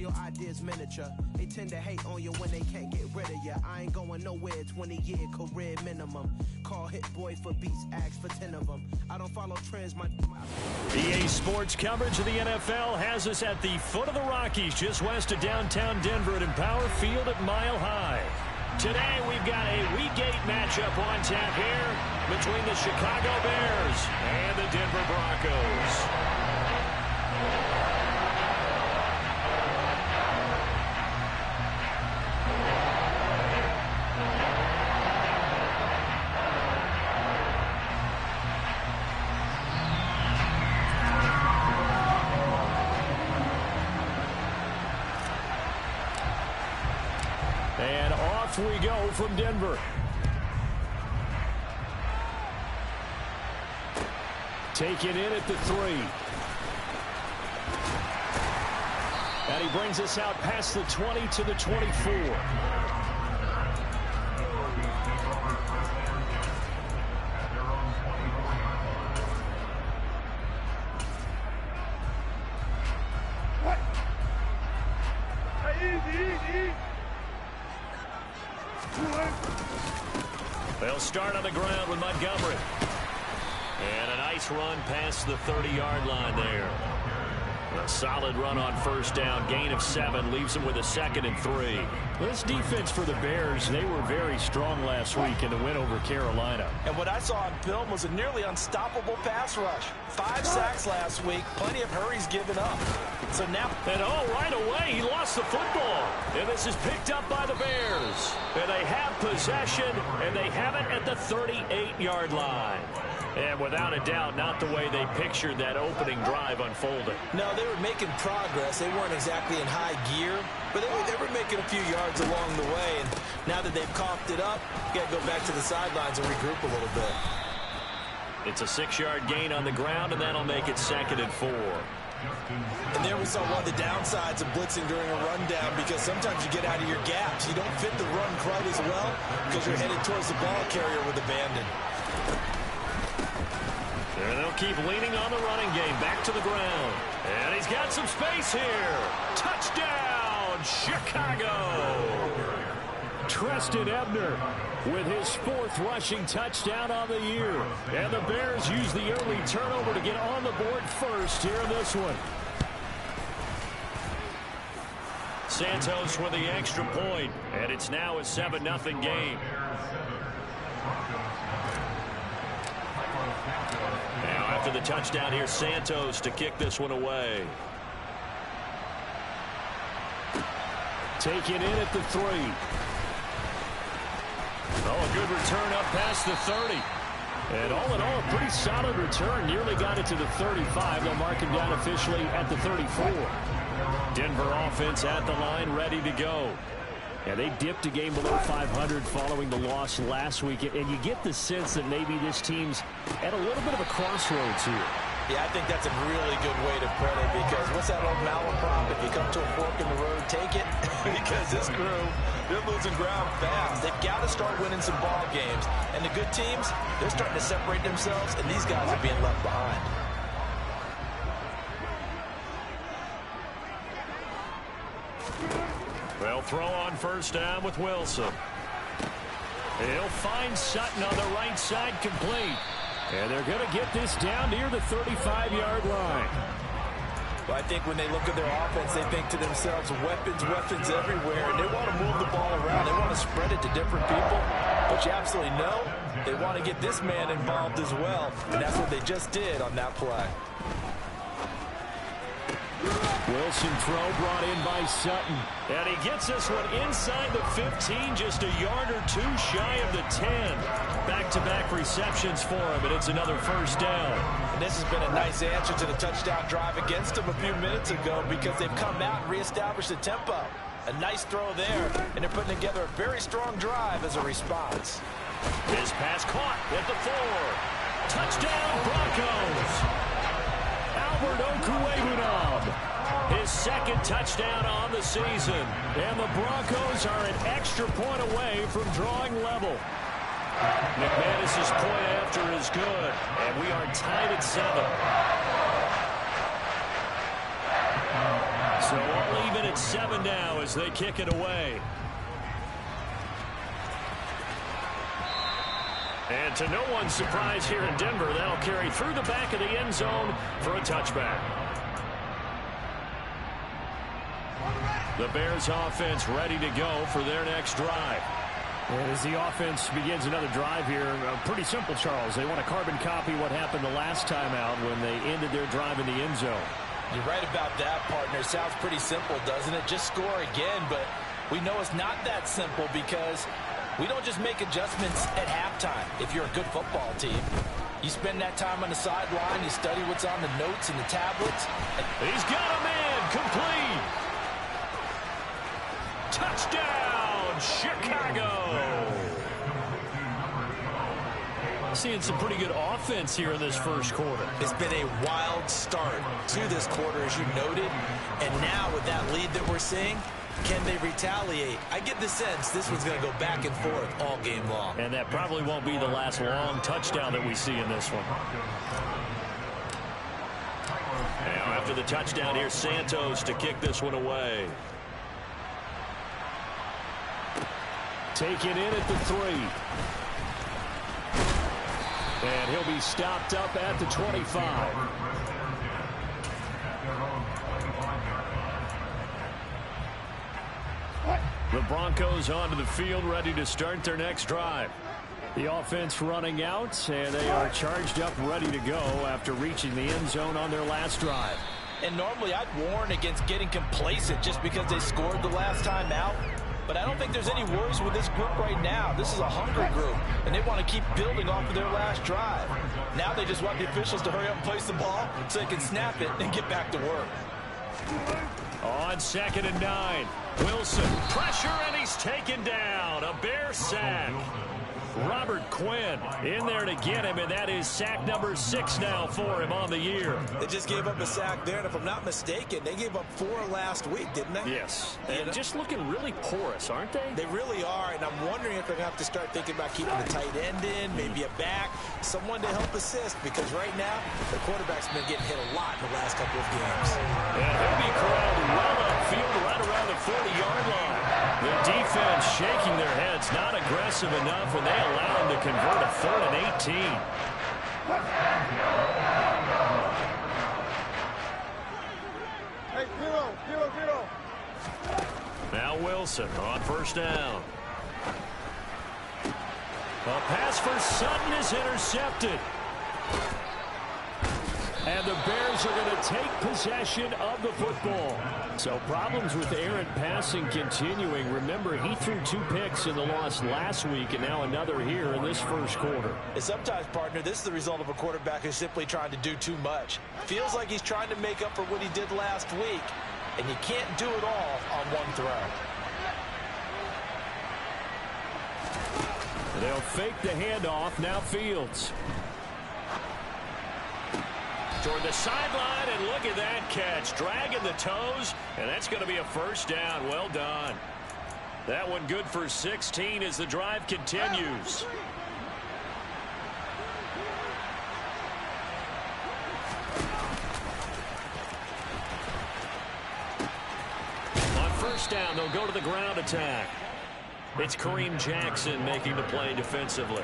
your ideas miniature. They tend to hate on you when they can't get rid of you. I ain't going nowhere, 20-year career minimum. Call Hit Boy for beats, ask for 10 of them. I don't follow trends, my... EA Sports coverage of the NFL has us at the foot of the Rockies, just west of downtown Denver at Empower Field at Mile High. Today, we've got a Week 8 matchup on tap here between the Chicago Bears and the Denver Broncos. And off we go from Denver. Taken in at the 3. And he brings us out past the 20 to the 24. They'll start on the ground with Montgomery. And a nice run past the 30-yard line there. A solid run on first down. Gain of 7 leaves them with a 2nd and 3. This defense for the Bears, they were very strong last week in the win over Carolina. And what I saw on film was a nearly unstoppable pass rush. 5 sacks last week, plenty of hurries given up. So now... And right away, he lost the football. And this is picked up by the Bears. And they have possession, and they have it at the 38-yard line. And without a doubt, not the way they pictured that opening drive unfolding. No, they were making progress. They weren't exactly in high gear, but they were making a few yards along the way. And now that they've coughed it up, you got to go back to the sidelines and regroup a little bit. It's a 6-yard gain on the ground, and that'll make it 2nd and 4. And there we saw one of the downsides of blitzing during a rundown, because sometimes you get out of your gaps. You don't fit the run quite as well because you're headed towards the ball carrier with abandon. And they'll keep leaning on the running game. Back to the ground. And he's got some space here. Touchdown, Chicago. Treston Ebner with his 4th rushing touchdown on the year. And the Bears use the early turnover to get on the board first here in this one. Santos with the extra point. And it's now a 7-0 game. Now after the touchdown here, Santos to kick this one away. Taken in at the 3. Oh, a good return up past the 30. And all in all, a pretty solid return. Nearly got it to the 35. They'll mark him down officially at the 34. Denver offense at the line, ready to go. Yeah, they dipped a game below 500 following the loss last week. And you get the sense that maybe this team's at a little bit of a crossroads here. Yeah, I think that's a really good way to put it, because what's that old malaprop? If you come to a fork in the road, take it. Because this crew, they're losing ground fast. They've got to start winning some ball games. And the good teams, they're starting to separate themselves, and these guys are being left behind. They'll throw on first down with Wilson. He'll find Sutton on the right side, complete. And they're going to get this down near the 35-yard line. Well, I think when they look at their offense, they think to themselves, weapons everywhere. And they want to move the ball around. They want to spread it to different people. But you absolutely know they want to get this man involved as well. And that's what they just did on that play. Wilson throw brought in by Sutton. And he gets this one inside the 15, just a yard or two shy of the 10. Back-to-back receptions for him, and it's another first down. And this has been a nice answer to the touchdown drive against them a few minutes ago, because they've come out and reestablished the tempo. A nice throw there, and they're putting together a very strong drive as a response. His pass caught at the 4. Touchdown, Broncos. Albert Okwuegbunam, his 2nd touchdown on the season. And the Broncos are an extra point away from drawing level. McManus's point after is good, and we are tied at 7. So all he even at 7 now as they kick it away. And to no one's surprise here in Denver, that'll carry through the back of the end zone for a touchback. The Bears offense ready to go for their next drive. And as the offense begins another drive here, pretty simple, Charles. They want to carbon copy what happened the last time out when they ended their drive in the end zone. You're right about that, partner. Sounds pretty simple, doesn't it? Just score again, but we know it's not that simple because we don't just make adjustments at halftime if you're a good football team. You spend that time on the sideline, you study what's on the notes and the tablets. He's got a man, complete. Touchdown, Chicago. Seeing some pretty good offense here in this first quarter. It's been a wild start to this quarter, as you noted. And now with that lead that we're seeing, can they retaliate? I get the sense this one's going to go back and forth all game long. And that probably won't be the last long touchdown that we see in this one. Now after the touchdown, here's Santos to kick this one away. Taken in at the 3. And he'll be stopped up at the 25. The Broncos onto the field, ready to start their next drive. The offense running out, and they are charged up, ready to go after reaching the end zone on their last drive. And normally I'd warn against getting complacent just because they scored the last time out. But I don't think there's any worries with this group right now. This is a hunger group, and they want to keep building off of their last drive. Now they just want the officials to hurry up and place the ball so they can snap it and get back to work. On 2nd and 9, Wilson, pressure, and he's taken down. A Bear sack. Robert Quinn in there to get him, and that is sack number 6 now for him on the year. They just gave up a sack there, and if I'm not mistaken, they gave up 4 last week, didn't they? Yes, and just looking really porous, aren't they? They really are, and I'm wondering if they're going to have to start thinking about keeping a tight end in, maybe a back, someone to help assist, because right now, the quarterback's been getting hit a lot in the last couple of games. And he'll be corralled well upfield right around the 40-yard line. The defense shaking their heads, not aggressive enough, and they allow him to convert a 3rd and 18. Hey, 0-0-0. Now Wilson on 1st down. A pass for Sutton is intercepted. And the Bears are going to take possession of the football. So problems with errant passing continuing. Remember, he threw 2 picks in the loss last week, and now another here in this first quarter. And sometimes, partner, this is the result of a quarterback who's simply trying to do too much. Feels like he's trying to make up for what he did last week, and you can't do it all on one throw. They'll fake the handoff. Now Fields. Toward the sideline, and look at that catch. Dragging the toes, and that's going to be a 1st down. Well done. That one good for 16 as the drive continues. On 1st down, they'll go to the ground attack. It's Kareem Jackson making the play defensively.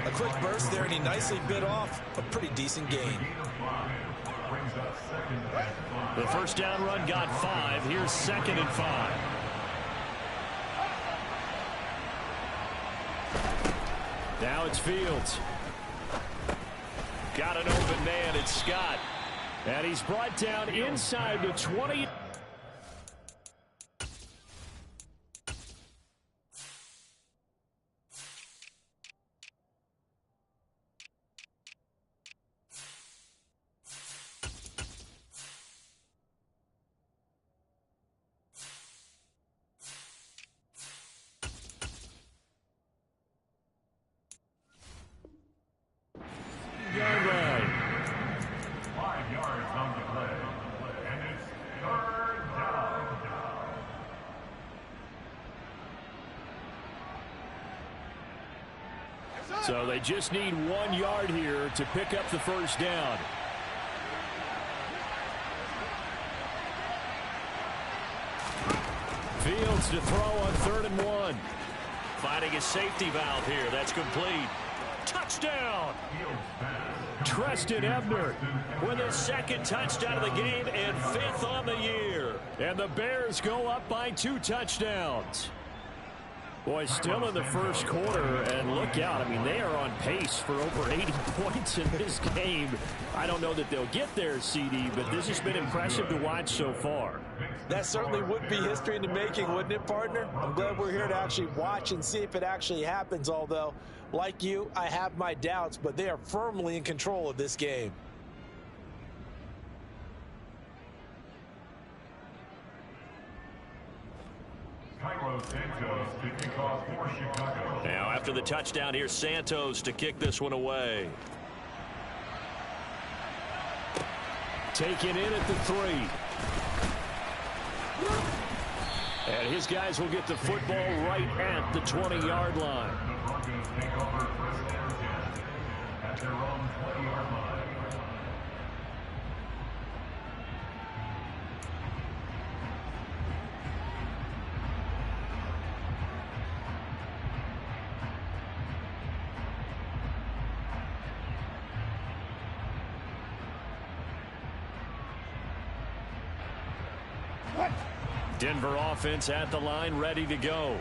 A quick burst there, and he nicely bit off a pretty decent gain. The 1st down run got 5. Here's 2nd and 5. Now it's Fields. Got an open man. It's Scott. And he's brought down inside the 20. So they just need 1 yard here to pick up the 1st down. Fields to throw on 3rd and 1. Finding his safety valve here. That's complete. Touchdown! Treston Ebner with his 2nd touchdown of the game and 5th on the year. And the Bears go up by 2 touchdowns. Boy, still in the first quarter, and look out. I mean, they are on pace for over 80 points in this game. I don't know that they'll get there, CD, but this has been impressive to watch so far. That certainly would be history in the making, wouldn't it, partner? I'm glad we're here to actually watch and see if it actually happens, although, like you, I have my doubts, but they are firmly in control of this game. Now, after the touchdown, here's Santos to kick this one away. Taken in at the 3. And his guys will get the football right at the 20-yard line. The Broncos take over first and 10 at their own 20-yard line. Denver offense at the line, ready to go.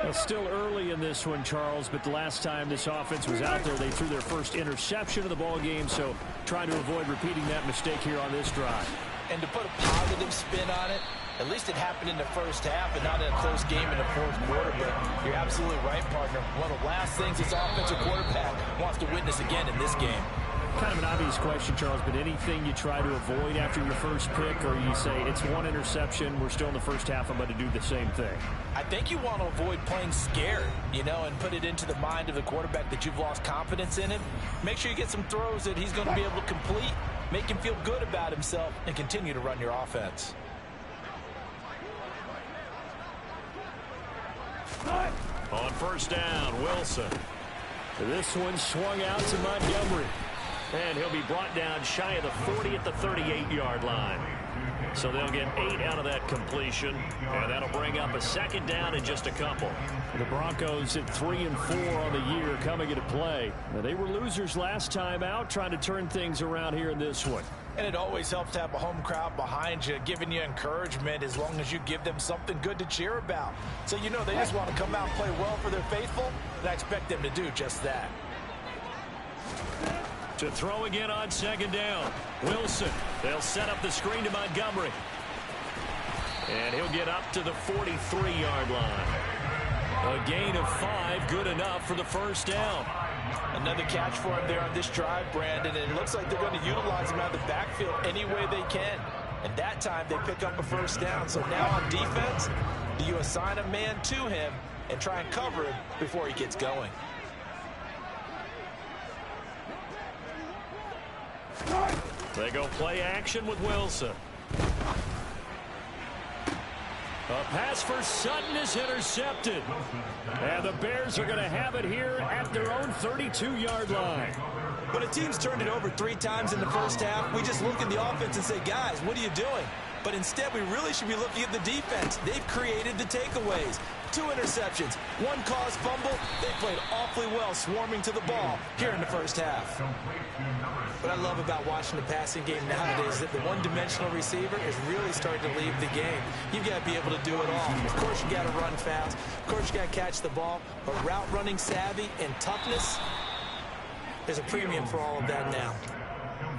It's still early in this one, Charles, but the last time this offense was out there, they threw their first interception of the ball game, so trying to avoid repeating that mistake here on this drive. And to put a positive spin on it, at least it happened in the first half and not in a close game in the fourth quarter, but you're absolutely right, partner. One of the last things this offensive quarterback wants to witness again in this game. Kind of an obvious question, Charles, but anything you try to avoid after your first pick, or you say it's one interception, we're still in the first half, I'm going to do the same thing? I think you want to avoid playing scared, you know, and put it into the mind of the quarterback that you've lost confidence in him. Make sure you get some throws that he's going to be able to complete, make him feel good about himself, and continue to run your offense. On first down, Wilson. This one swung out to Montgomery. And he'll be brought down shy of the 40 at the 38-yard line. So they'll get 8 out of that completion, and that'll bring up a 2nd down in just a couple. The Broncos at 3 and 4 on the year coming into play. Now, they were losers last time out, trying to turn things around here in this one. And it always helps to have a home crowd behind you, giving you encouragement as long as you give them something good to cheer about. So you know they just want to come out and play well for their faithful, and I expect them to do just that. To throw again on 2nd down. Wilson. They'll set up the screen to Montgomery. And he'll get up to the 43-yard line. A gain of 5, good enough for the first down. Another catch for him there on this drive, Brandon, and it looks like they're going to utilize him out of the backfield any way they can. And that time they pick up a first down. So now on defense, do you assign a man to him and try and cover him before he gets going? They go play action with Wilson. A pass for Sutton is intercepted. And the Bears are going to have it here at their own 32-yard line. When a team's turned it over 3 times in the first half, we just look at the offense and say, guys, what are you doing? But instead, we really should be looking at the defense. They've created the takeaways. 2 interceptions, 1 caused fumble. They played awfully well swarming to the ball here in the first half. What I love about watching the passing game nowadays is that the one-dimensional receiver is really starting to leave the game. You've got to be able to do it all. Of course, you got to run fast. Of course, you got to catch the ball. But route running savvy and toughness, there's a premium for all of that now.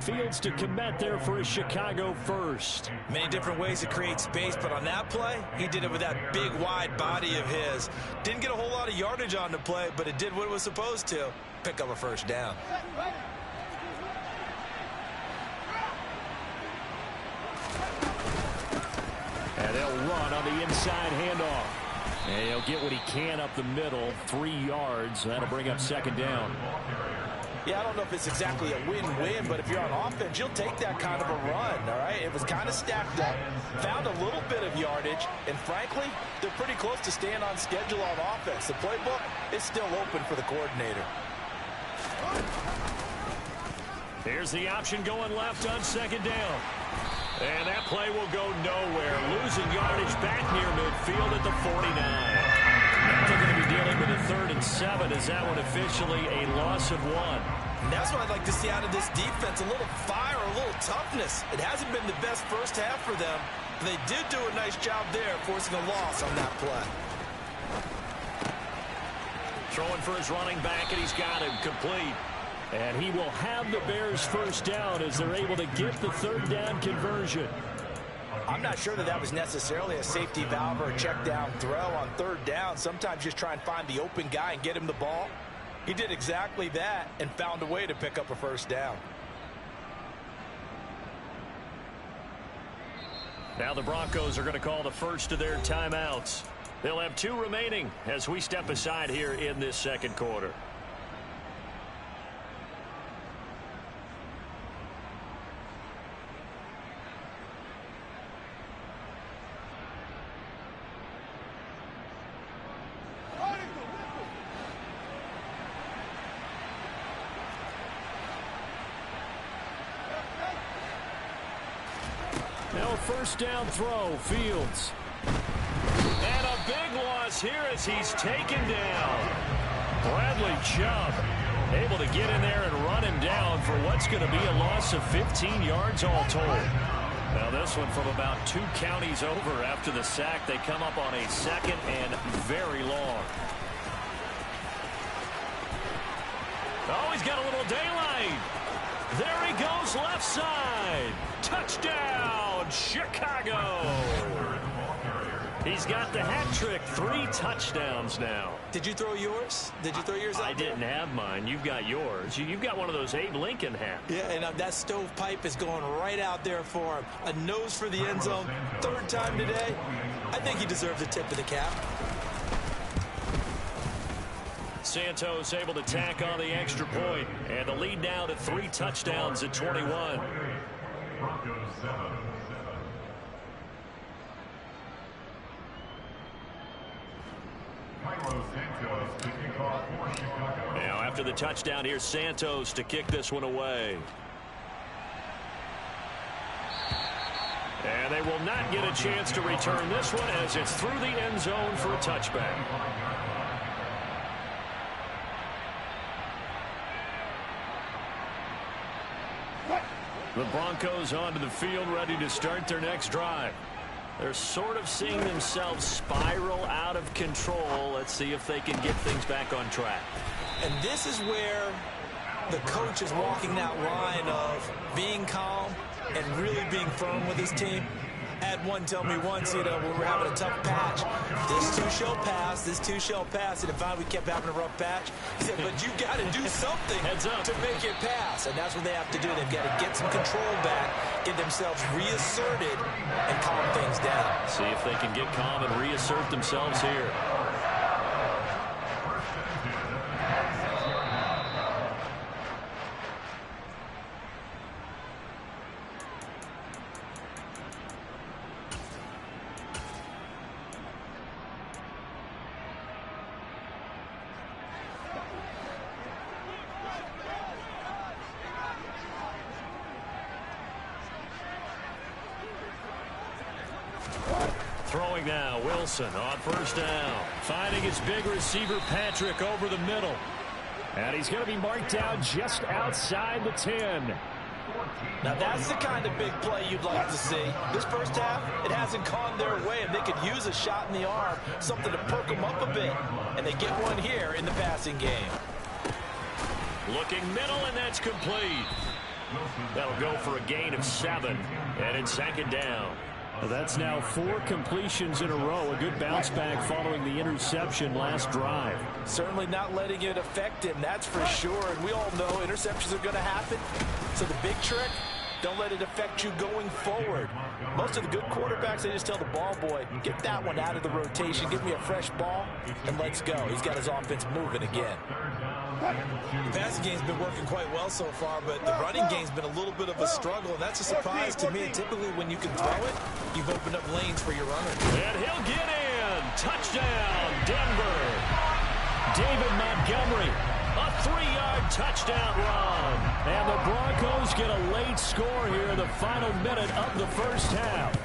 Fields to commit there for a Chicago first. Many different ways to create space, but on that play, he did it with that big, wide body of his. Didn't get a whole lot of yardage on the play, but it did what it was supposed to. Pick up a first down. And they'll run on the inside handoff. And he'll get what he can up the middle, 3 yards. That'll bring up 2nd down. Yeah, I don't know if it's exactly a win-win, but if you're on offense, you'll take that kind of a run, all right? It was kind of stacked up, found a little bit of yardage, and frankly, they're pretty close to staying on schedule on offense. The playbook is still open for the coordinator. Here's the option going left on 2nd down. And that play will go nowhere. Losing yardage back near midfield at the 49. Now they're going to be dealing with a 3rd and 7. Is that one officially a loss of 1? And that's what I'd like to see out of this defense. A little fire, a little toughness. It hasn't been the best first half for them. But they did do a nice job there, forcing a loss on that play. Throwing for his running back, and he's got him complete. And he will have the Bears first down as they're able to get the 3rd down conversion. I'm not sure that was necessarily a safety valve or a check down throw on 3rd down. Sometimes just try and find the open guy and get him the ball. He did exactly that and found a way to pick up a first down. Now the Broncos are going to call the first of their timeouts. They'll have 2 remaining as we step aside here in this 2nd quarter. Now a first down throw, Fields. And a big loss here as he's taken down. Bradley Chubb able to get in there and run him down for what's going to be a loss of 15 yards all told. Now this one from about 2 counties over after the sack. They come up on a 2nd and very long. Oh, he's got a little daylight. There he goes left side. Touchdown, Chicago. He's got the hat trick. 3 touchdowns now. Did you throw yours? Did you throw yours out I there? didn't have mine. You've got yours. You've got one of those Abe Lincoln hats. Yeah, and that stovepipe is going right out there for him. A nose for the end zone. 3rd time today. I think he deserves a tip of the cap. Santos able to tack on the extra point, and the lead now to 3 touchdowns at 21. Broncos 7. Now after the touchdown, here's Santos to kick this one away. And they will not get a chance to return this one as it's through the end zone for a touchback. The Broncos onto the field, ready to start their next drive. They're sort of seeing themselves spiral out of control. Let's see if they can get things back on track. And this is where the coach is walking that line of being calm and really being firm with his team. Had one tell me once, when we were having a tough patch, this too shall pass, this too shall pass. And if we kept having a rough patch, he said, but you got to do something to make it pass. And that's what they have to do. They've got to get some control back, get themselves reasserted, and calm things down. See if they can get calm and reassert themselves here. Throwing now, Wilson on first down. Finding his big receiver, Patrick, over the middle. And he's going to be marked down just outside the 10. Now that's the kind of big play you'd like to see. This first half, it hasn't gone their way, and they could use a shot in the arm, something to perk them up a bit. And they get one here in the passing game. Looking middle, and that's complete. That'll go for a gain of 7, and it's 2nd down. That's now 4 completions in a row. A good bounce back following the interception last drive. Certainly not letting it affect him, that's for sure. And we all know interceptions are going to happen. So the big trick, don't let it affect you going forward. Most of the good quarterbacks, they just tell the ball boy, get that one out of the rotation, give me a fresh ball, and let's go. He's got his offense moving again. The passing game's been working quite well so far, but the running game's been a little bit of a struggle, and that's a surprise to me. Typically, when you can throw it, you've opened up lanes for your runners. And he'll get in. Touchdown, Denver. David Montgomery A 3-yard touchdown run. And the Broncos get a late score here in the final minute of the first half.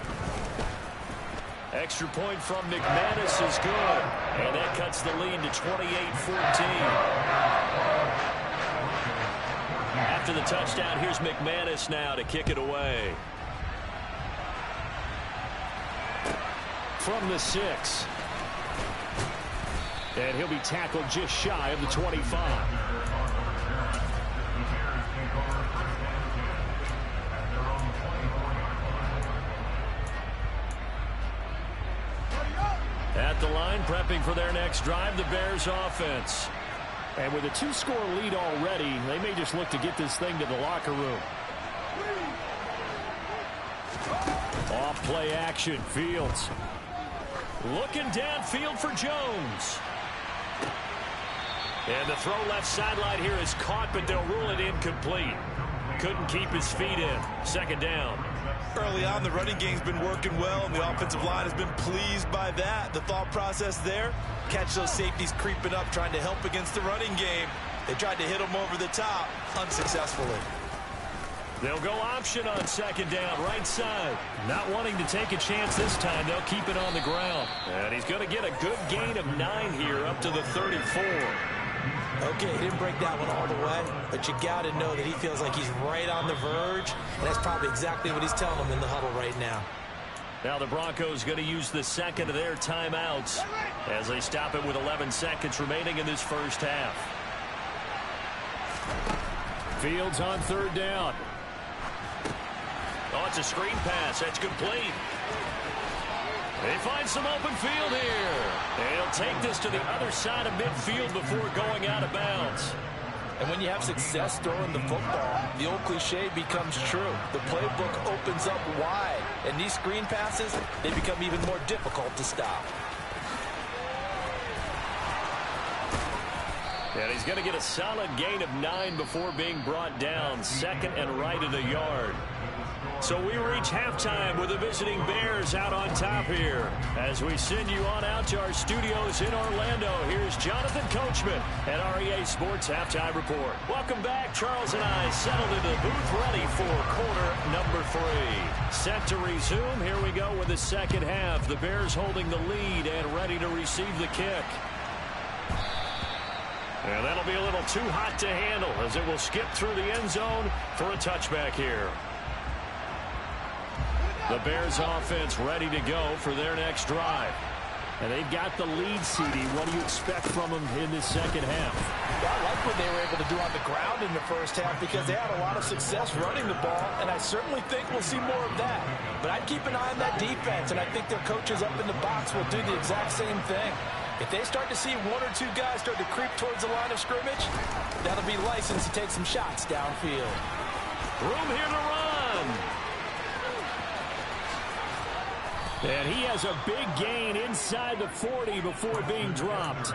Extra point from McManus is good. And that cuts the lead to 28-14. After the touchdown, here's McManus now to kick it away. From the 6. And he'll be tackled just shy of the 25. At the line, prepping for their next drive, the Bears offense. And with a 2-score lead already, they may just look to get this thing to the locker room. Off play action, Fields. Looking downfield for Jones. And the throw left sideline here is caught, but they'll rule it incomplete. Couldn't keep his feet in. Second down. Early on, the running game's been working well, and the offensive line has been pleased by that. The thought process there, catch those safeties creeping up, trying to help against the running game. They tried to hit them over the top, unsuccessfully. They'll go option on second down, right side. Not wanting to take a chance this time, they'll keep it on the ground. And he's going to get a good gain of 9 here, up to the 34. Okay, he didn't break that one all the way, but you got to know that he feels like he's right on the verge, and that's probably exactly what he's telling them in the huddle right now. Now the Broncos going to use the second of their timeouts as they stop it with 11 seconds remaining in this first half. Fields on third down. Oh, it's a screen pass. That's complete. They find some open field here. They'll take this to the other side of midfield before going out of bounds. And when you have success throwing the football, the old cliche becomes true. The playbook opens up wide, and these screen passes, they become even more difficult to stop. And he's going to get a solid gain of 9 before being brought down. Second and right at a yard. So we reach halftime with the visiting Bears out on top here. As we send you on out to our studios in Orlando, here's Jonathan Coachman at REA Sports Halftime Report. Welcome back. Charles and I settled into the booth ready for quarter number 3. Set to resume. Here we go with the second half. The Bears holding the lead and ready to receive the kick. And that'll be a little too hot to handle as it will skip through the end zone for a touchback here. The Bears offense ready to go for their next drive. And they've got the lead, CD. What do you expect from them in this second half? I like what they were able to do on the ground in the first half because they had a lot of success running the ball, and I certainly think we'll see more of that. But I'd keep an eye on that defense, and I think their coaches up in the box will do the exact same thing. If they start to see 1 or 2 guys start to creep towards the line of scrimmage, that'll be license to take some shots downfield. Room here to run. And he has a big gain inside the 40 before being dropped.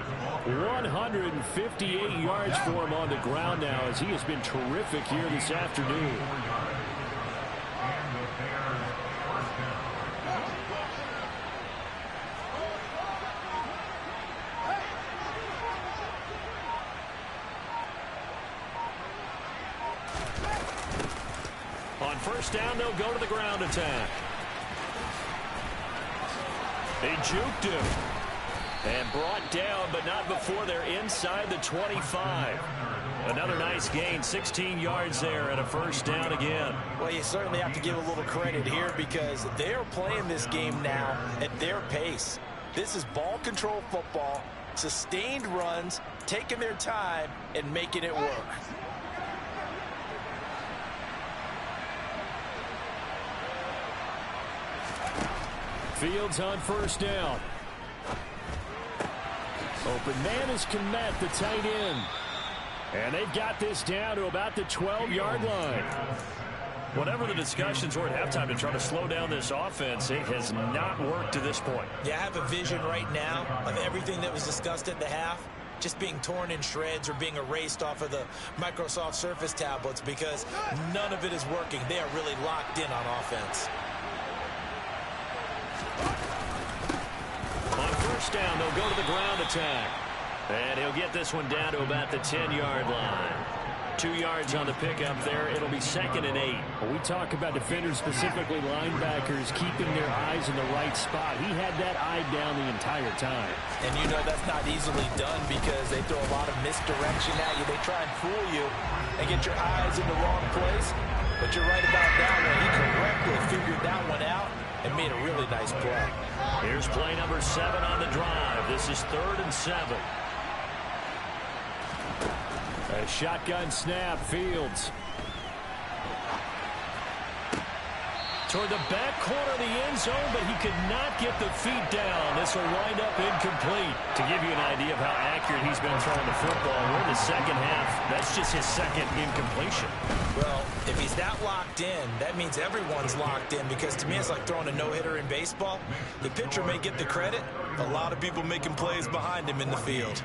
158 yards for him on the ground now as he has been terrific here this afternoon. On first down, they'll go to the ground attack. They juked him and brought down, but not before they're inside the 25. Another nice gain, 16 yards there and a first down again. Well, you certainly have to give a little credit here because they're playing this game now at their pace. This is ball control football, sustained runs, taking their time and making it work. Fields on first down. Open man is Kmet, the tight end. And they've got this down to about the 12-yard line. Whatever the discussions were at halftime to try to slow down this offense, it has not worked to this point. Yeah, I have a vision right now of everything that was discussed at the half just being torn in shreds or being erased off of the Microsoft Surface tablets because none of it is working. They are really locked in on offense. On first down, they'll go to the ground attack. And he'll get this one down to about the 10-yard line. 2 yards on the pickup there. It'll be 2nd and 8. When we talk about defenders, specifically linebackers, keeping their eyes in the right spot. He had that eye down the entire time. And you know that's not easily done because they throw a lot of misdirection at you. They try and fool you and get your eyes in the wrong place. But you're right about that one. He correctly figured that one out and made a really nice play. Here's play number 7 on the drive. This is 3rd and 7. A shotgun snap, Fields. Toward the back corner of the end zone, but he could not get the feet down. This will wind up incomplete. To give you an idea of how accurate he's been throwing the football, we're in the second half. That's just his second incompletion. Well, if he's that locked in, that means everyone's locked in because to me it's like throwing a no-hitter in baseball. The pitcher may get the credit. A lot of people making plays behind him in the field.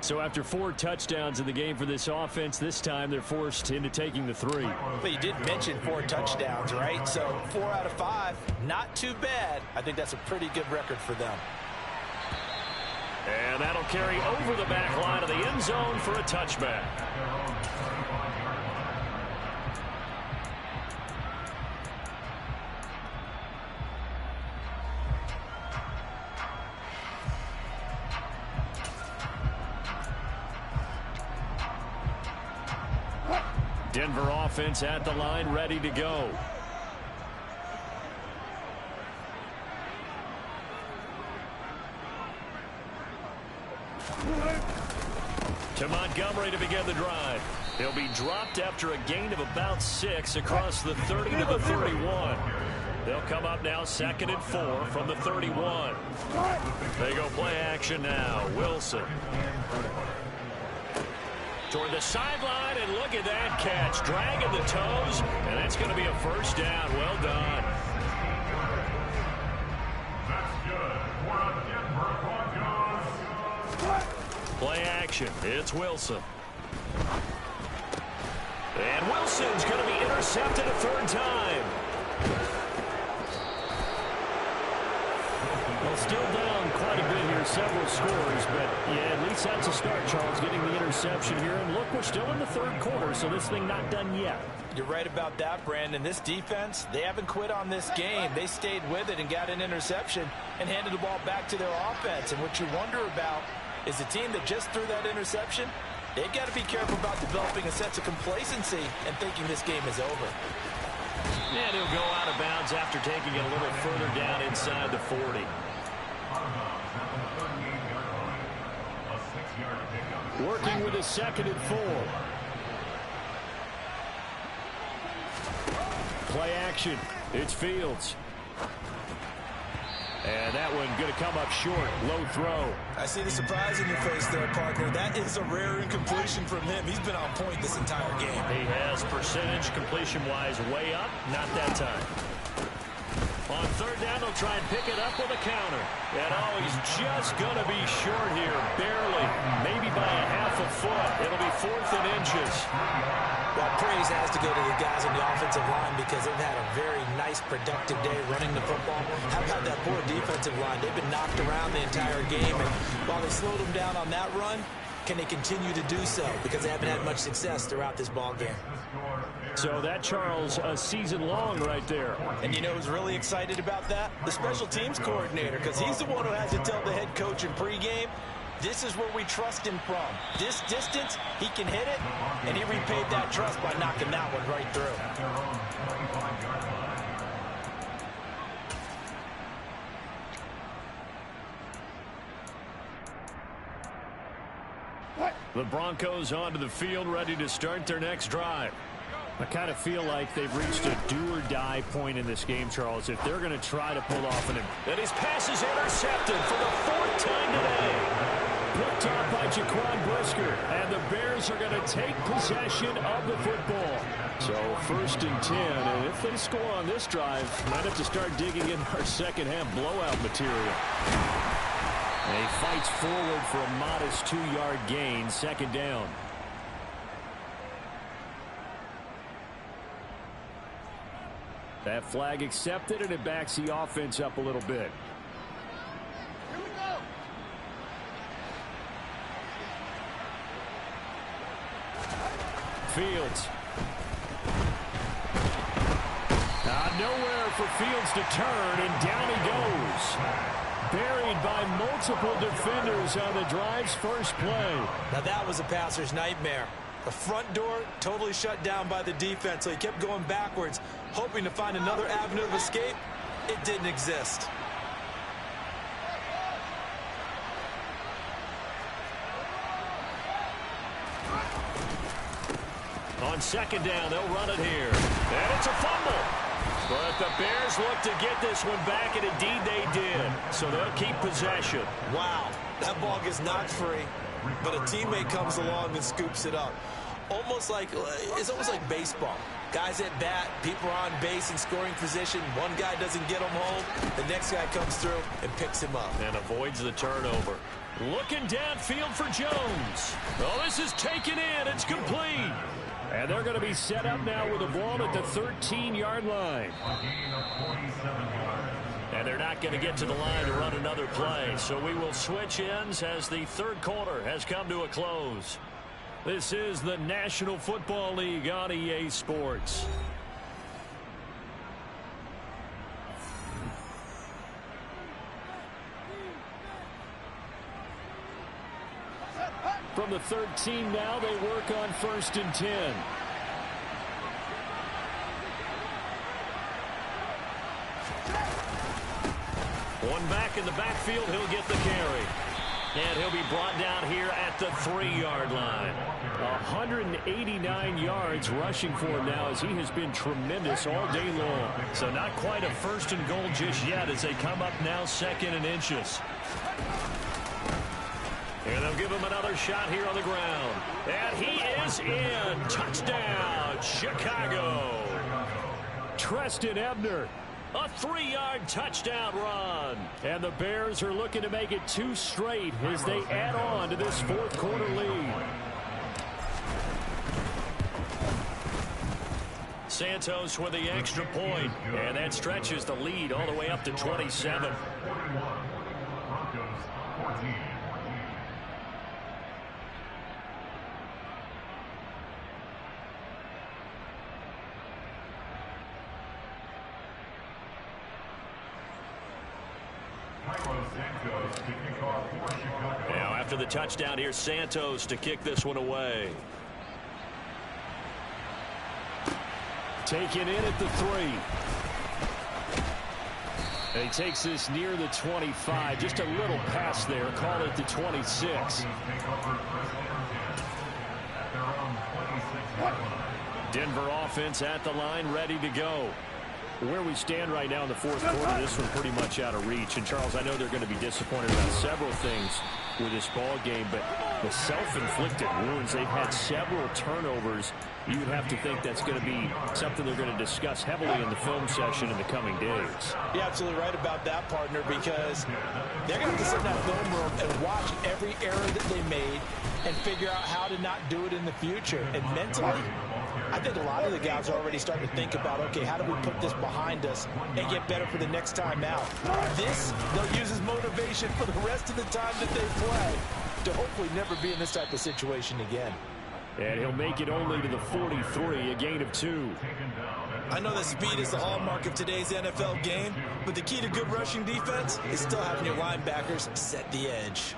So after 4 touchdowns in the game for this offense, this time they're forced into taking the 3. But you did mention 4 touchdowns, right? So 4 out of 5, not too bad. I think that's a pretty good record for them. And that'll carry over the back line of the end zone for a touchback. Denver offense at the line, ready to go. To Montgomery to begin the drive. He'll be dropped after a gain of about 6 across the 30 to the 31. They'll come up now 2nd and 4 from the 31. They go play action now. Wilson. Toward the sideline, and look at that catch. Dragging the toes, and that's going to be a first down. Well done. That's good for a Denver Broncos. Play action. It's Wilson. And Wilson's going to be intercepted a 3rd time. Well, still down quite a bit here, several scores, but yeah, at least that's a start, Charles, getting the interception here. And look, we're still in the 3rd quarter, so this thing not done yet. You're right about that, Brandon. This defense, they haven't quit on this game. They stayed with it and got an interception and handed the ball back to their offense. And what you wonder about is the team that just threw that interception, they've got to be careful about developing a sense of complacency and thinking this game is over. And he'll go out of bounds after taking it a little further down inside the 40. Working with a 2nd and 4. Play action. It's Fields. And that one going to come up short. Low throw. I see the surprise in your face there, partner. That is a rare incompletion from him. He's been on point this entire game. He has percentage completion-wise way up. Not that time. On 3rd down, they'll try and pick it up with a counter. And oh, he's just going to be short here. Barely. Maybe by a half a foot. It'll be 4th and inches. Well, praise has to go to the guys on the offensive line because they've had a very nice, productive day running the football. How about that poor defensive line? They've been knocked around the entire game, and while they slowed them down on that run, can they continue to do so? Because they haven't had much success throughout this ball game. So that, Charles, a season long right there. And you know who's really excited about that? The special teams coordinator, because he's the one who has to tell the head coach in pregame, this is where we trust him from. This distance, he can hit it, and he repaid that trust by knocking that one right through. The Broncos onto the field, ready to start their next drive. I kind of feel like they've reached a do-or-die point in this game, Charles, if they're going to try to pull off an... And his pass is intercepted for the 4th time today. Picked off by Jaquan Brisker, and the Bears are going to take possession of the football. So 1st and 10, and if they score on this drive, might have to start digging in our second half blowout material. And he fights forward for a modest 2-yard gain, 2nd down. That flag accepted, and it backs the offense up a little bit. Fields. Nowhere for Fields to turn, and down he goes. Buried by multiple defenders on the drive's first play. Now that was a passer's nightmare. The front door totally shut down by the defense, so he kept going backwards, hoping to find another avenue of escape. It didn't exist. On second down, they'll run it here. And it's a fumble. But the Bears look to get this one back, and indeed they did. So they'll keep possession. Wow, that ball gets knocked free, but a teammate comes along and scoops it up. It's almost like baseball. Guys at bat, people are on base in scoring position. One guy doesn't get him home. The next guy comes through and picks him up. And avoids the turnover. Looking downfield for Jones. Oh, this is taken in. It's complete. And they're going to be set up now with the ball at the 13-yard line. And they're not going to get to the line to run another play. So we will switch ends as the third quarter has come to a close. This is the National Football League on EA Sports. From the 13 now, they work on 1st and 10. One back in the backfield, he'll get the carry. And he'll be brought down here at the 3-yard line. 189 yards rushing for him now as he has been tremendous all day long. So not quite a 1st and goal just yet as they come up now 2nd and inches. And they'll give him another shot here on the ground. And he is in. Touchdown, Chicago. Treston Ebner. A 3-yard touchdown run. And the Bears are looking to make it 2 straight as they add on to this 4th quarter lead. Santos with the extra point. And that stretches the lead all the way up to 27. Now after the touchdown, here's Santos to kick this one away. Taken in at the 3. And he takes this near the 25. Just a little pass there. Call it the 26. Denver offense at the line, ready to go. Where we stand right now in the 4th quarter, this one pretty much out of reach. And, Charles, I know they're going to be disappointed about several things with this ball game, but the self-inflicted wounds, they've had several turnovers. You would have to think that's going to be something they're going to discuss heavily in the film session in the coming days. You're absolutely right about that, partner, because they're going to have to sit in that film room and watch every error that they made and figure out how to not do it in the future. And mentally, I think a lot of the guys are already starting to think about, okay, how do we put this behind us and get better for the next time out? This, they'll use as motivation for the rest of the time that they play to hopefully never be in this type of situation again. And he'll make it only to the 43, a gain of 2. I know that speed is the hallmark of today's NFL game, but the key to good rushing defense is still having your linebackers set the edge.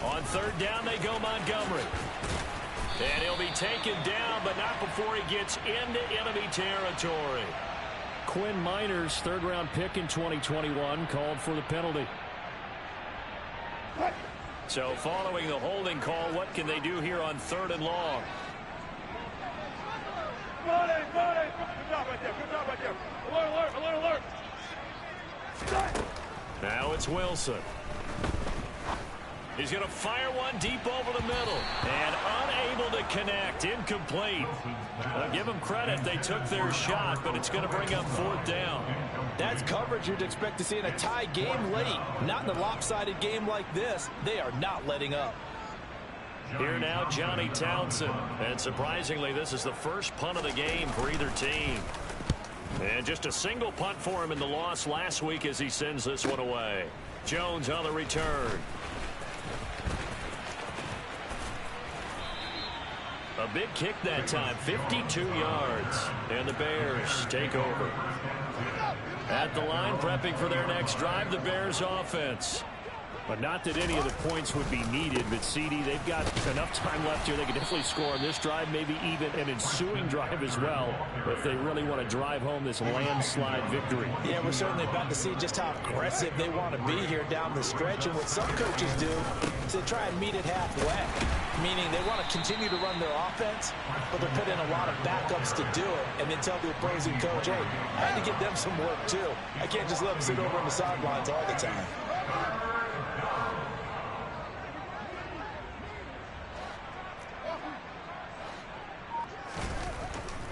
On 3rd down, they go Montgomery. And he'll be taken down, but not before he gets into enemy territory. Quinn Miners, 3rd-round pick in 2021, called for the penalty. So following the holding call, what can they do here on 3rd and long? Good job right there. Alert. Now it's Wilson. He's going to fire one deep over the middle. And unable to connect. Incomplete. I'll give them credit. They took their shot, but it's going to bring up 4th down. That's coverage you'd expect to see in a tie game late. Not in a lopsided game like this. They are not letting up. Here now, Johnny Townsend. And surprisingly, this is the first punt of the game for either team. And just a single punt for him in the loss last week as he sends this one away. Jones on the return. A big kick that time, 52 yards. And the Bears take over. At the line, prepping for their next drive, the Bears offense. But not that any of the points would be needed, but CD, they've got enough time left here. They can definitely score on this drive, maybe even an ensuing drive as well, if they really want to drive home this landslide victory. Yeah, we're certainly about to see just how aggressive they want to be here down the stretch. And what some coaches do is they try and meet it halfway, meaning they want to continue to run their offense, but they're putting a lot of backups to do it, and then tell the opposing coach, hey, I had to give them some work too. I can't just let them sit over on the sidelines all the time.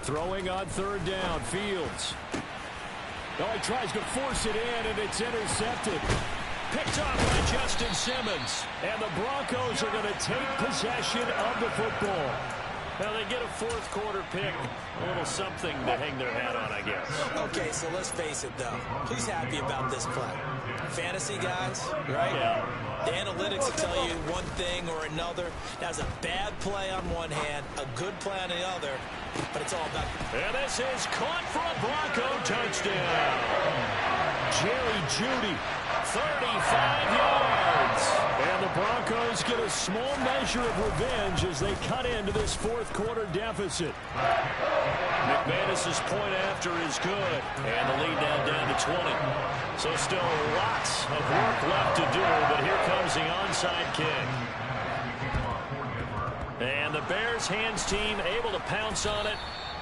Throwing on third down, Fields. Oh, he tries to force it in, and it's intercepted. Picked off by Justin Simmons. And the Broncos are going to take possession of the football. Now, they get a fourth quarter pick. A little something to hang their hat on, I guess. Okay, so let's face it, though. Who's happy about this play? Fantasy guys, right? Yeah. The analytics will tell you one thing or another. That's a bad play on one hand, a good play on the other, but it's all about... And this is caught for a Bronco touchdown. Jerry Jeudy, 35 yards. And the Broncos get a small measure of revenge as they cut into this fourth quarter deficit. McManus's point after is good. And the lead now down to 20. So still lots of work left to do, but here comes the onside kick. And the Bears hands team able to pounce on it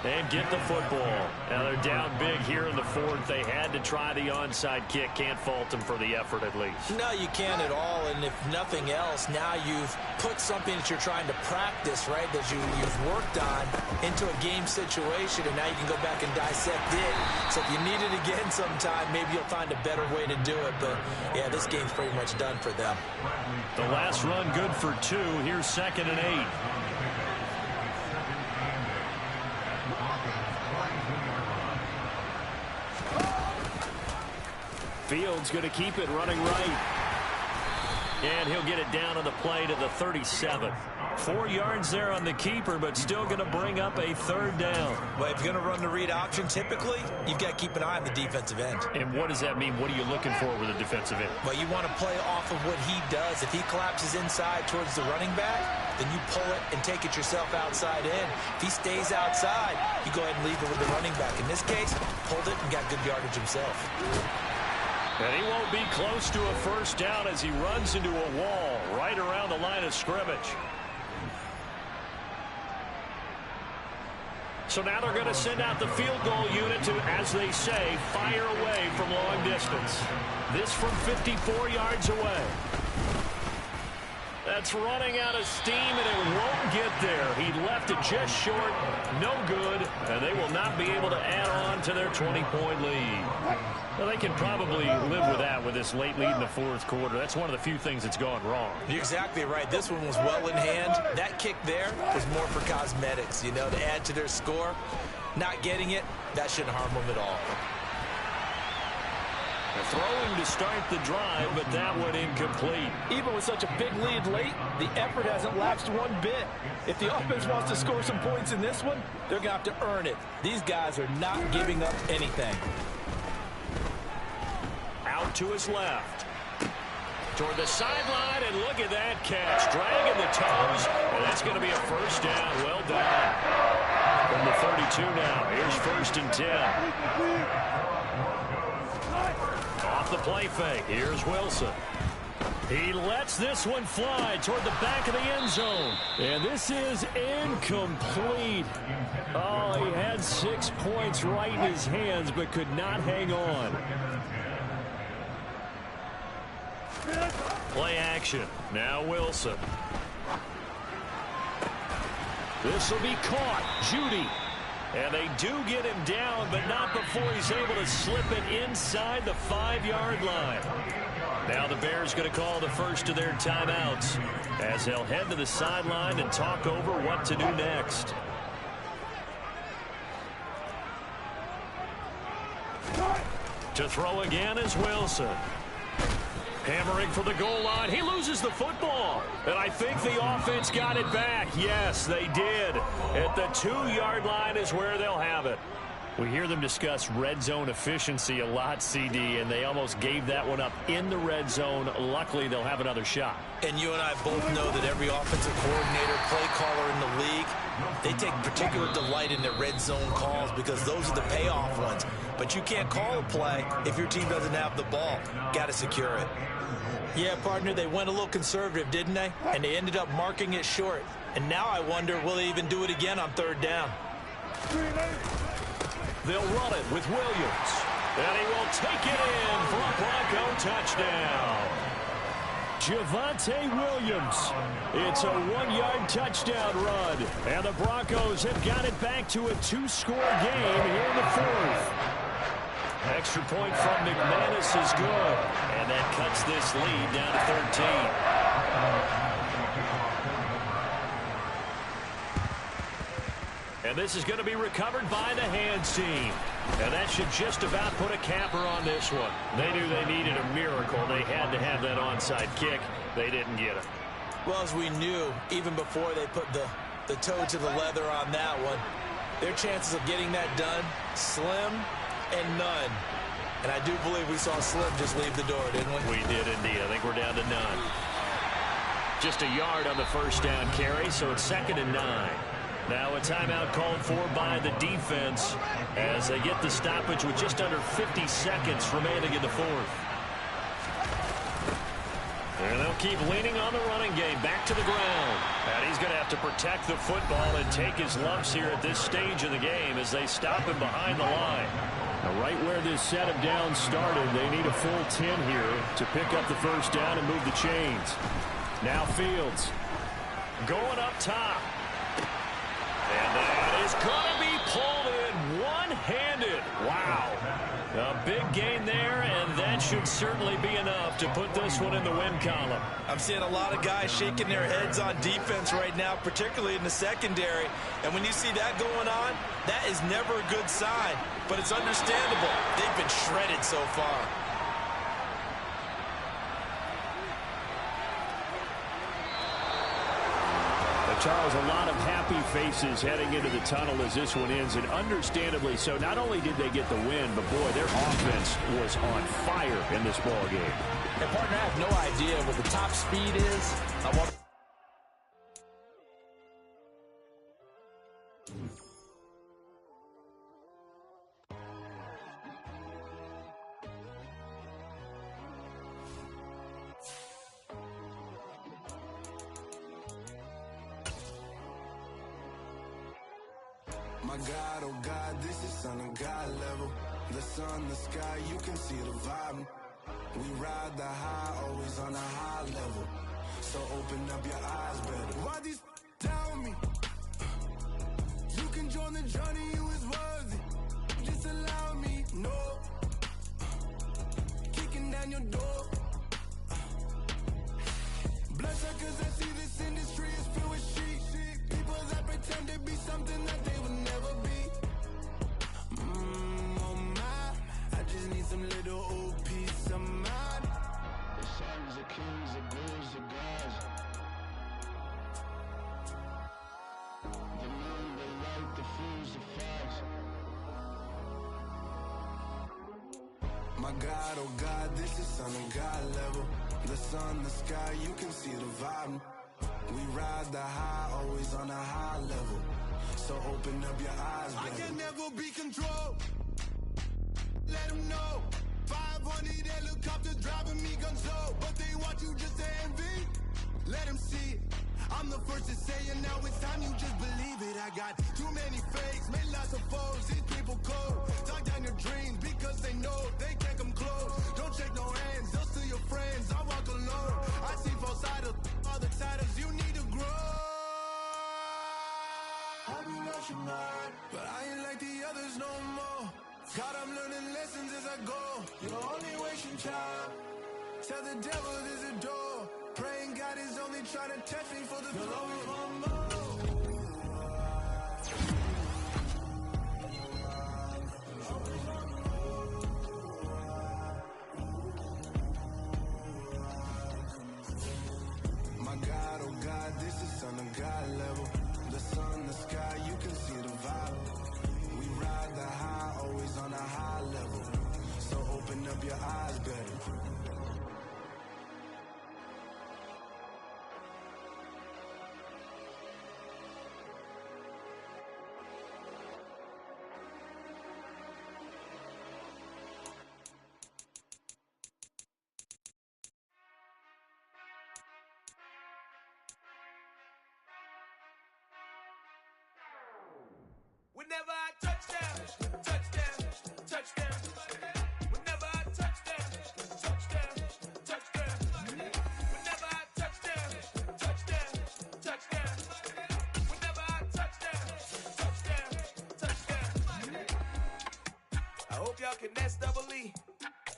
and get the football. Now they're down big here in the fourth. They had to try the onside kick. Can't fault them for the effort at least. No, you can't at all. And if nothing else, now you've put something that you're trying to practice, right, that you've worked on into a game situation, and now you can go back and dissect it. So if you need it again sometime, maybe you'll find a better way to do it. But, yeah, this game's pretty much done for them. The last run good for 2. Here's 2nd and 8. Fields going to keep it running right. And he'll get it down on the play to the 37. 4 yards there on the keeper, but still going to bring up a third down. Well, if you're going to run the read option, typically, you've got to keep an eye on the defensive end. And what does that mean? What are you looking for with a defensive end? Well, you want to play off of what he does. If he collapses inside towards the running back, then you pull it and take it yourself outside in. If he stays outside, you go ahead and leave it with the running back. In this case, pulled it and got good yardage himself. And he won't be close to a first down as he runs into a wall right around the line of scrimmage. So now they're going to send out the field goal unit to, as they say, fire away from long distance. This from 54 yards away. That's running out of steam, and it won't get there. He left it just short, no good, and they will not be able to add on to their 20-point lead. Well, they can probably live with that with this late lead in the fourth quarter. That's one of the few things that's gone wrong. You're exactly right. This one was well in hand. That kick there was more for cosmetics, you know, to add to their score. Not getting it, that shouldn't harm them at all. Throwing to start the drive, but that one incomplete. Even with such a big lead late, the effort hasn't lapsed one bit. If the offense wants to score some points in this one, they're going to have to earn it. These guys are not giving up anything. Out to his left. Toward the sideline, and look at that catch. Dragging the toes, and that's going to be a first down. Well done. From the 32 now, here's 1st and 10. Off the play fake, here's Wilson. He lets this one fly toward the back of the end zone. And this is incomplete. Oh, he had 6 points right in his hands, but could not hang on. Play action. Now Wilson. This will be caught. Jeudy. And they do get him down, but not before he's able to slip it inside the 5-yard line. Now the Bears going to call the first of their timeouts as they'll head to the sideline and talk over what to do next. To throw again is Wilson. Hammering for the goal line. He loses the football. And I think the offense got it back. Yes, they did. At the 2-yard line is where they'll have it. We hear them discuss red zone efficiency a lot, CD, and they almost gave that one up in the red zone. Luckily, they'll have another shot. And you and I both know that every offensive coordinator, play caller in the league, they take particular delight in their red zone calls because those are the payoff ones. But you can't call a play if your team doesn't have the ball. Got to secure it. Yeah, partner, they went a little conservative, didn't they? And they ended up marking it short. And now I wonder, will they even do it again on 3rd down? They'll run it with Williams. And he will take it in for a Bronco touchdown. Javonte Williams. It's a 1-yard touchdown run. And the Broncos have got it back to a 2-score game here in the 4th. Extra point from McManus is good. And that cuts this lead down to 13. And this is going to be recovered by the hands team. And that should just about put a capper on this one. They knew they needed a miracle. They had to have that onside kick. They didn't get it. Well, as we knew, even before they put the toe to the leather on that one, their chances of getting that done, slim and none. And I do believe we saw Slim just leave the door, didn't we? We did indeed. I think we're down to none. Just a yard on the first down carry, so it's 2nd and 9. Now a timeout called for by the defense as they get the stoppage with just under 50 seconds remaining in the 4th. And they'll keep leaning on the running game back to the ground. And he's going to have to protect the football and take his lumps here at this stage of the game as they stop him behind the line. Now right where this set of downs started, they need a full 10 here to pick up the first down and move the chains. Now Fields going up top. And that is going to be pulled in one-handed. Wow. A big gain there, and that should certainly be enough to put this one in the win column. I'm seeing a lot of guys shaking their heads on defense right now, particularly in the secondary. And when you see that going on, that is never a good sign. But it's understandable. They've been shredded so far. Charles, a lot of happy faces heading into the tunnel as this one ends, and understandably so. Not only did they get the win, but boy, their offense was on fire in this ball game. And partner, I have no idea what the top speed is. I want. My God, oh God, this is Son of God level. The sun, the sky, you can see the vibe. We ride the high, always on a high level. So open up your eyes better. Why these tell me? You can join the journey, you is worthy. Just allow me, no. Kicking down your door. Bloodshot, cause I see this industry is filled with sheep. People that pretend to be something that they would never be. Oh my, I just need some little old peace of mind. The sons of kings, the gurus of gods. The moon, the light, the fools, the facts. My God, oh God, this is Son of God level. The sun, the sky, you can see the vibe. We ride the high, always on a high level. So open up your eyes, baby. I can never be controlled. Let them know. 500 helicopters driving me gonzo. But they want you just to envy. Let them see it. I'm the first to say it, now it's time you just believe it. I got too many fakes, made lots of foes. These people cold. Talk down your dreams because they know they can't come close. Don't shake no hands, they'll steal your friends. I walk alone. I see false idols, all the titles you need to grow. Have you lost your mind? But I ain't like the others no more. God, I'm learning lessons as I go. You're only wasting time. Tell the devil there's a door. Praying God is only trying to test me for the glory. hope your eyes better. Whenever I touchdown, touchdown, touchdown. Whenever I touchdown, touchdown, touchdown. Whenever I touchdown, touchdown, touchdown. Whenever I touchdown, touchdown, touchdown. I hope y'all can nest double E,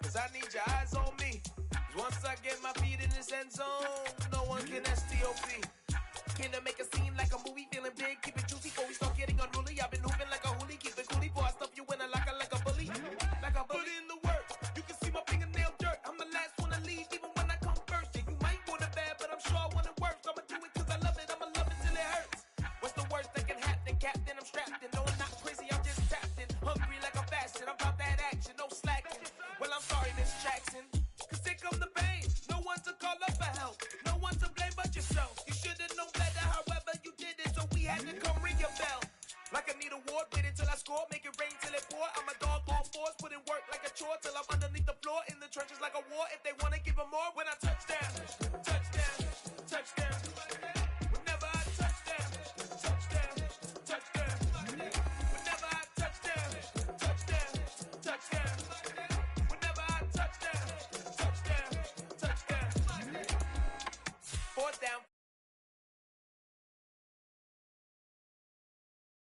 cause I need your eyes on me. 'Cause once I get my feet in this end zone, no one can STOP. Can to make a scene like a movie, feeling big, keep it juicy before we start getting unruly. I've been hooping like a hoolie, keep it coolie before I stuff you in a locker like a bully. Like a bully. Put in the work, you can see my fingernail dirt. I'm the last one to leave, even when I come first. Yeah, you might want it bad, but I'm sure I want it worse. I'ma do it cause I love it, I'ma love it till it hurts. What's the worst that can happen, Captain? I'm strapped in, no, I'm not crazy, I'm just tapped in. Hungry like I'm fasting, I'm about that action, no slacking. Well, I'm sorry, Miss Jackson, cause here come the pain. No one to call up for help, no one to blame but yourself. You should've known better, however you did it, so we had to come ring your bell. Like I need a ward, wait until I score, make it rain till it pour. I'm a dog on fours, put in work like a chore till I'm underneath the floor, in the trenches like a war. If they wanna give them more, when I touch down, touchdown, touchdown.